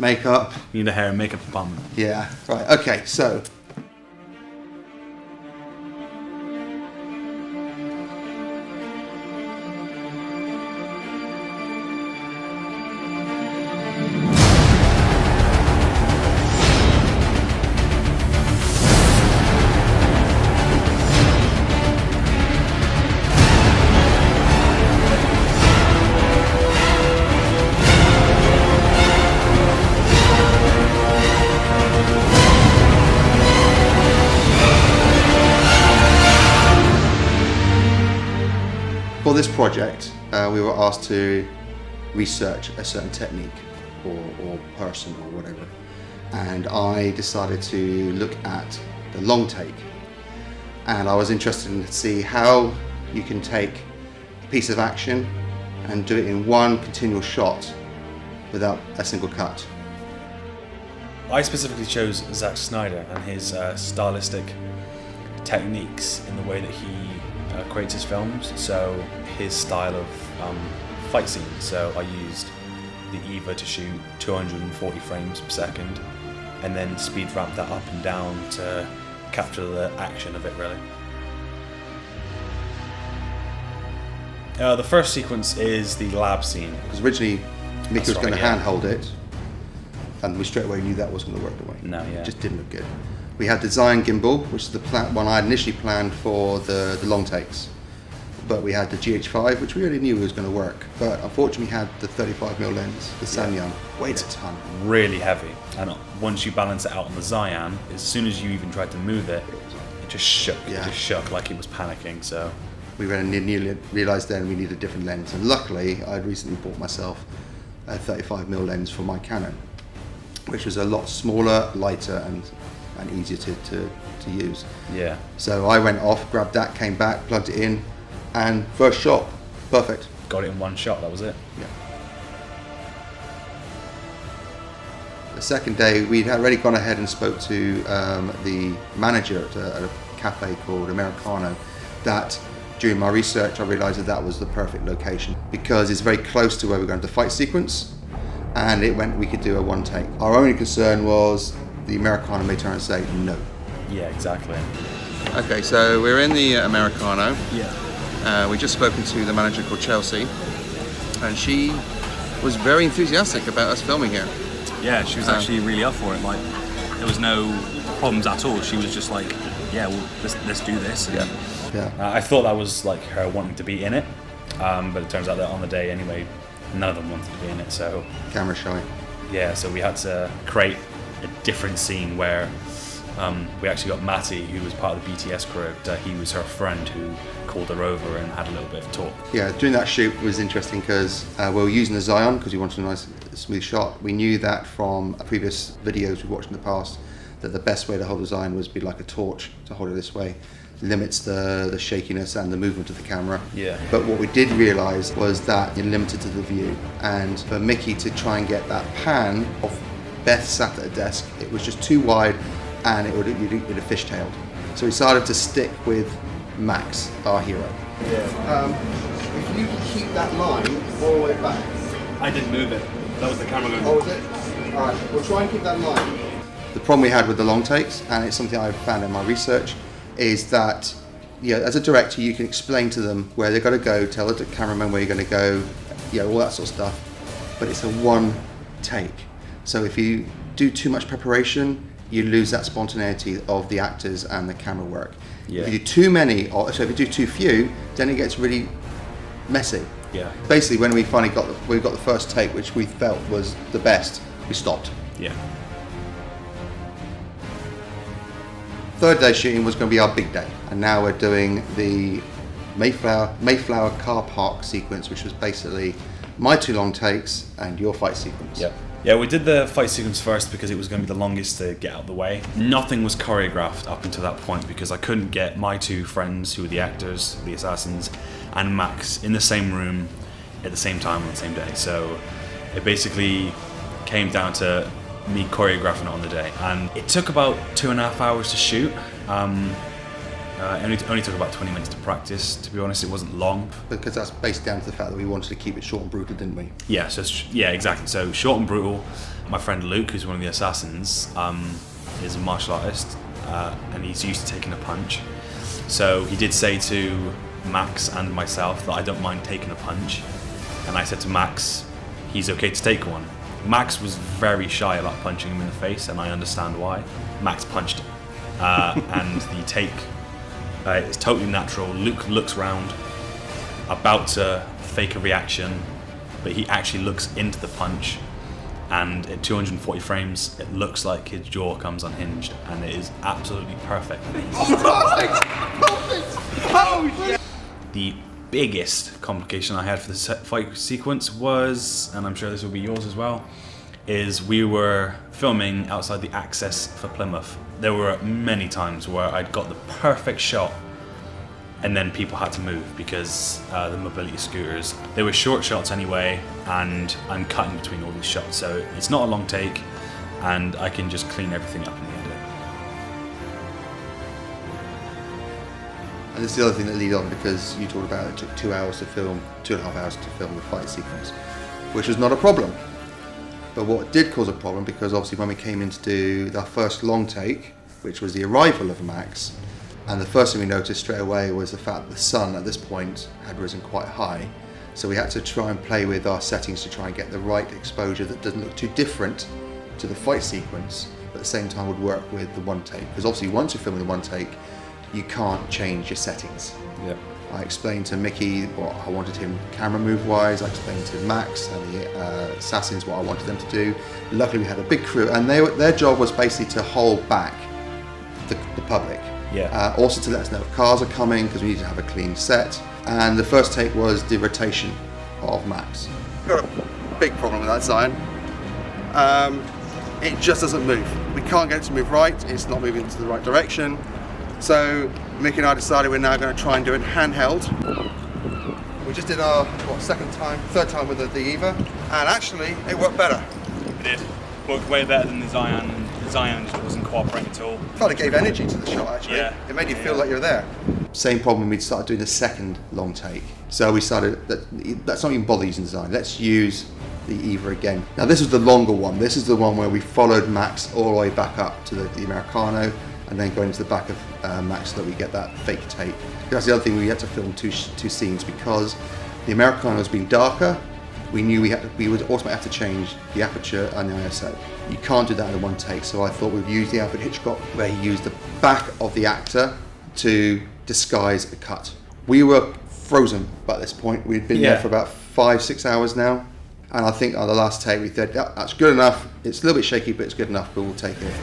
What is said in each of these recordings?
makeup. You need a hair and makeup department. Yeah, right, okay, so. For this project, we were asked to research a certain technique or person or whatever, and I decided to look at the long take, and I was interested in to see how you can take a piece of action and do it in one continual shot without a single cut. I specifically chose Zack Snyder and his stylistic techniques in the way that he creates his films. So his style of fight scenes. So I used the EVA to shoot 240 frames per second, and then speed ramp that up and down to capture the action of it, really. The first sequence is the lab scene. Because originally Mickey was going to handhold it, and we straight away knew that wasn't going to work the way. No, yeah. It just didn't look good. We had the Zion gimbal, which is the one I initially planned for the long takes. But we had the GH5, which we already knew was going to work. But unfortunately, we had the 35mm lens, the Samyang. Weighed a ton. Really heavy. And once you balance it out on the Zion, as soon as you even tried to move it, it just shook. Yeah. It just shook like it was panicking. So we nearly realised then we needed a different lens. And luckily, I'd recently bought myself a 35mm lens for my Canon, which was a lot smaller, lighter, and easier to use. Yeah. So I went off, grabbed that, came back, plugged it in, and first shot, perfect. Got it in one shot, that was it. Yeah. The second day, we'd already gone ahead and spoke to the manager at a cafe called Americano. That during my research, I realised that was the perfect location because it's very close to where we're going to fight sequence, and we could do a one take. Our only concern was the Americano may turn and say no. Yeah, exactly. Okay, so we're in the Americano. Yeah. We just spoken to the manager called Chelsea, and she was very enthusiastic about us filming here. Yeah, she was actually really up for it. Like, there was no problems at all. She was just like, yeah, well, let's do this. Yeah. Yeah. I thought that was like her wanting to be in it, but it turns out that on the day anyway, none of them wanted to be in it. So Camera shy. yeah, so we had to create a different scene where we actually got Matty, who was part of the BTS crew. He was her friend who called her over and had a little bit of talk. Yeah, doing that shoot was interesting because we were using the Zion because we wanted a nice smooth shot. We knew that from previous videos we watched in the past that the best way to hold the Zion was be like a torch, to hold it this way. Limits the shakiness and the movement of the camera. Yeah. But what we did realise was that you're limited to the view, and for Mickey to try and get that pan of Beth sat at a desk, it was just too wide and it would have fishtailed. So we decided to stick with Max, our hero. Yeah. If you keep that line all the way back. I didn't move it. That was the camera going. Oh, was it? Alright, we'll try and keep that line. The problem we had with the long takes, and it's something I've found in my research, is that as a director you can explain to them where they've got to go, tell the cameraman where you're going to go, all that sort of stuff, but it's a one take. So if you do too much preparation, you lose that spontaneity of the actors and the camera work. Yeah. If you do too many, so if you do too few, then it gets really messy. Yeah. Basically, when we finally got the first take, which we felt was the best, we stopped. Yeah. Third day shooting was going to be our big day, and now we're doing the Mayflower car park sequence, which was basically my two long takes and your fight sequence. Yeah. Yeah, we did the fight sequence first because it was going to be the longest to get out of the way. Nothing was choreographed up until that point because I couldn't get my two friends, who were the actors, the assassins, and Max in the same room at the same time on the same day. So it basically came down to me choreographing it on the day, and it took about 2.5 hours to shoot. It only took about 20 minutes to practice, to be honest. It wasn't long. Because that's based down to the fact that we wanted to keep it short and brutal, didn't we? Yeah, exactly. So short and brutal. My friend Luke, who's one of the assassins, is a martial artist, and he's used to taking a punch. So he did say to Max and myself that I don't mind taking a punch. And I said to Max, he's okay to take one. Max was very shy about punching him in the face, and I understand why. Max punched him. And the take is totally natural. Luke looks round, about to fake a reaction, but he actually looks into the punch, and at 240 frames it looks like his jaw comes unhinged, and it is absolutely perfect. Oh, yeah. The biggest complication I had for the fight sequence was, and I'm sure this will be yours as well, is we were filming outside the access for Plymouth. There were many times where I'd got the perfect shot and then people had to move because the mobility scooters, they were short shots anyway, and I'm cutting between all these shots, so it's not a long take and I can just clean everything up in the edit. And this is the other thing that lead on, because you talked about it took 2 hours to film, 2.5 hours to film the fight sequence, which was not a problem. But what did cause a problem, because obviously when we came in to do our first long take, which was the arrival of Max, and the first thing we noticed straight away was the fact that the sun at this point had risen quite high. So we had to try and play with our settings to try and get the right exposure that doesn't look too different to the fight sequence, but at the same time would work with the one take. Because obviously once you're filming the one take, you can't change your settings. Yep. I explained to Mickey what I wanted him camera move wise. I explained to Max and the assassins what I wanted them to do. Luckily we had a big crew, and their job was basically to hold back the public. Yeah. Also to let us know if cars are coming, because we need to have a clean set. And the first take was the rotation of Max. Got a big problem with that sign. It just doesn't move. We can't get it to move right. It's not moving to the right direction. So Mickey and I decided we're now going to try and do it handheld. We just did our third time with the Eva, and actually it worked better. It did. Worked way better than the Zion. The Zion just wasn't cooperating at all. I felt it gave energy to the shot actually. Yeah. It made you feel like you're there. Same problem when we started doing the second long take. So we started, let's not even bother using Zion. Let's use the Eva again. Now this is the longer one. This is the one where we followed Max all the way back up to the Americano, and then going into the back of Max so that we get that fake take. That's the other thing, we had to film two scenes because the Americano has been darker. We knew we would automatically have to change the aperture and the ISO. You can't do that in one take, so I thought we'd use the Alfred Hitchcock, where he used the back of the actor to disguise a cut. We were frozen by this point. We'd been there for about 5-6 hours now, and I think on the last take we said, yeah, that's good enough. It's a little bit shaky, but it's good enough, but we'll take it.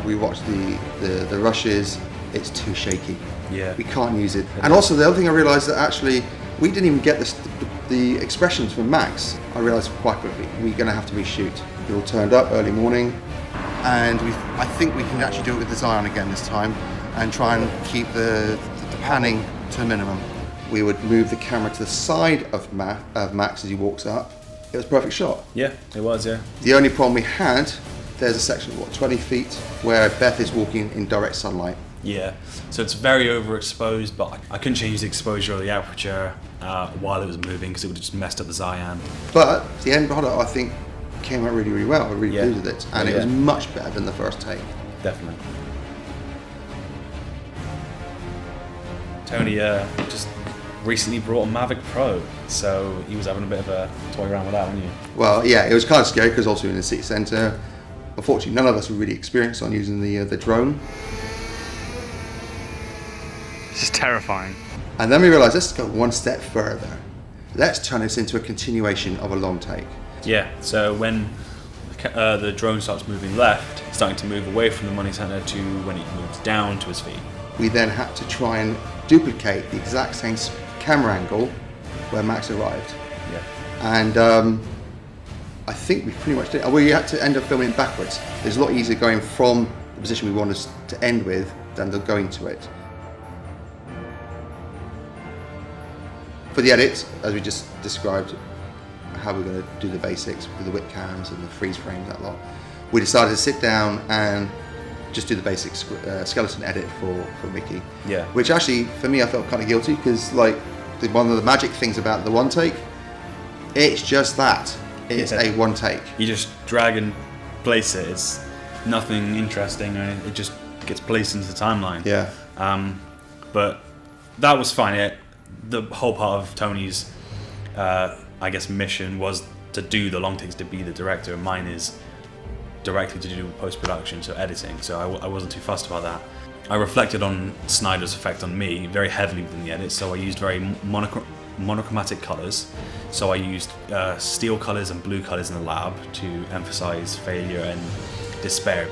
We watched the rushes, it's too shaky. Yeah. We can't use it. And also the other thing I realised that actually we didn't even get the expressions from Max. I realised quite quickly we're going to have to reshoot. We all turned up early morning, and I think we can actually do it with the Zion again this time and try and keep the panning to a minimum. We would move the camera to the side of Max as he walks up. It was a perfect shot. Yeah, it was, yeah. The only problem we had, there's a section of 20 feet where Beth is walking in direct sunlight. Yeah, so it's very overexposed, but I couldn't change the exposure or the aperture while it was moving because it would have just messed up the Zion. But the end product, I think, came out really, really well. I really pleased with it, and it was much better than the first take. Definitely. Tony just recently brought a Mavic Pro, so he was having a bit of a toy around with that, wasn't you? Well, yeah, it was kind of scary because also in the city centre, unfortunately, none of us were really experienced on using the drone. It's just terrifying. And then we realised, let's go one step further. Let's turn this into a continuation of a long take. Yeah, so when the drone starts moving left, it's starting to move away from the money centre to when it moves down to his feet. We then had to try and duplicate the exact same camera angle where Max arrived. Yeah. And I think we pretty much did. We had to end up filming it backwards. It's a lot easier going from the position we wanted to end with than going to it. For the edit, as we just described, how we're going to do the basics with the whip cams and the freeze frames, that lot, we decided to sit down and just do the basic skeleton edit for Mickey. Yeah. Which actually, for me, I felt kind of guilty because like one of the magic things about the one take, it's just that. It's a one take. You just drag and place it. It's nothing interesting, and it just gets placed into the timeline. Yeah. But that was fine. The whole part of Tony's, I guess, mission was to do the long takes, to be the director, and mine is directly to do post-production, so editing. So I wasn't too fussed about that. I reflected on Snyder's effect on me very heavily within the edit, so I used very monochromatic colours. So I used steel colours and blue colours in the lab to emphasise failure and despair.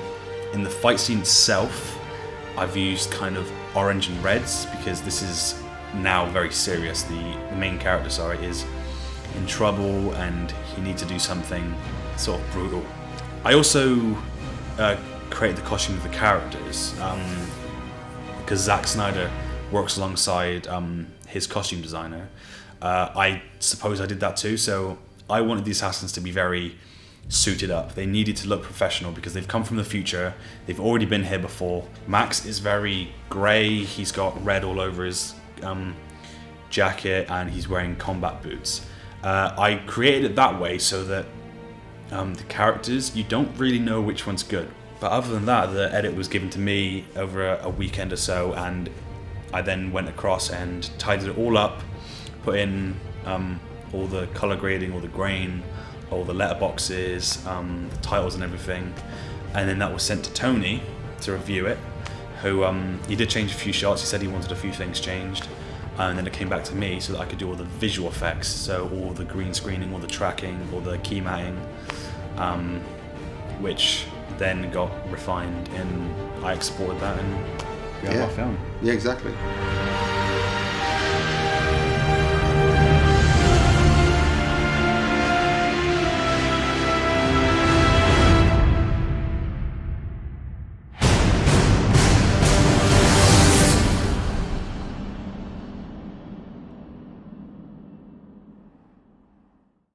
In the fight scene itself, I've used kind of orange and reds because this is now very serious. The main character, is in trouble and he needs to do something sort of brutal. I also created the costume of the characters because Zack Snyder works alongside his costume designer. I suppose I did that too, so I wanted the assassins to be very suited up. They needed to look professional because they've come from the future. They've already been here before. Max is very grey. He's got red all over his jacket and he's wearing combat boots. I created it that way so that the characters, you don't really know which one's good. But other than that, the edit was given to me over a weekend or so, and I then went across and tidied it all up, put in all the color grading, all the grain, all the letterboxes, the titles and everything, and then that was sent to Tony to review it, who he did change a few shots. He said he wanted a few things changed, and then it came back to me so that I could do all the visual effects, so all the green screening, all the tracking, all the key matting, which then got refined and I exported that and got my film. Yeah, exactly.